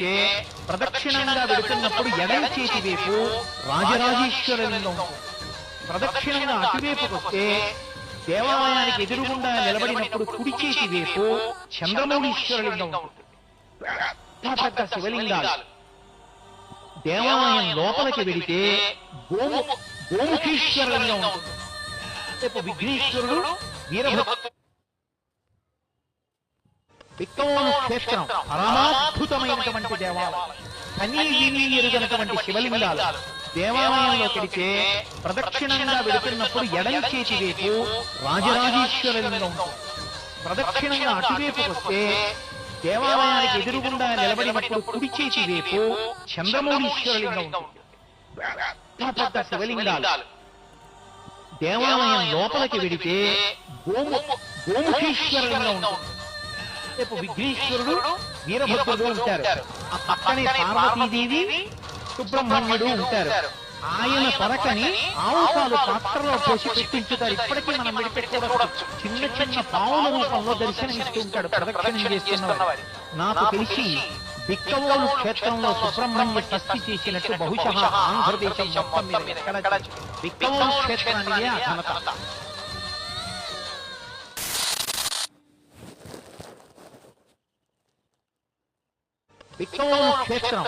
కడితే ప్రదక్షిణంగా వెళుతున్నప్పుడు ఎడమ చేతి వైపు రాజరాజేశ్వర లింగం ఉంటుంది. ప్రదక్షిణంగా అటువైపుకి వస్తే దేవాలయానికి ఎదురుగుండా నిలబడినప్పుడు కుడి చేతి వైపు చంద్రమౌళీశ్వర లింగం ఉంటుంది. పెద్ద శివలింగాలు. దేవాలయం లోపలికి వెళితే గోముఖీశ్వర లింగం ఉంటుంది. విఘ్నేశ్వరుడు వీరభద్రుడు. బిక్కవోలు క్షేత్రం పరమాద్భుతమైనటువంటి దేవాలయం. కనీ ఎరుగనటువంటి శివలింగాలు. దేవాలయంలో కడితే ప్రదక్షిణంగా వెళుతున్నప్పుడు ఎడమ చేతి వైపు రాజరాజేశ్వర లింగం ఉంటుంది. ప్రదక్షిణంగా అటువైపుకి వస్తే దేవాలయానికి ఎదురుగుండా నిలబడినప్పుడు కుడి చేతి వైపు చంద్రమౌళీశ్వర లింగం ఉంటుంది. పెద్ద శివలింగాలు. దేవాలయం లోపలికి వెళితే గోముఖీశ్వర లింగం ఉంటుంది. విఘ్నేశ్వరుడు వీరభద్రుడు ఉంటారు. ఆ పక్కనే పార్వతీదేవి సుబ్రహ్మణ్యుడు ఉంటారు. ఆయన పరకని ఆవుపాలు పాత్రలో పోసి పెట్టించుతారు. ఇప్పటికీ మనం విడిపెట్టుకోవచ్చు. చిన్న చిన్న పావుల రూపంలో దర్శనమిస్తూ ఉంటాడు ప్రదక్షిణం చేస్తున్నవాడు. నాకు తెలిసి బిక్కవోలు క్షేత్రంలో సుబ్రహ్మణ్య షష్ఠి చేసినట్టు బహుశా ఆంధ్రదేశం మొత్తం మీద ఎక్కడ బిక్కవోలు క్షేత్రానిదే ఆ ఘనత. బిక్కవోలు క్షేత్రం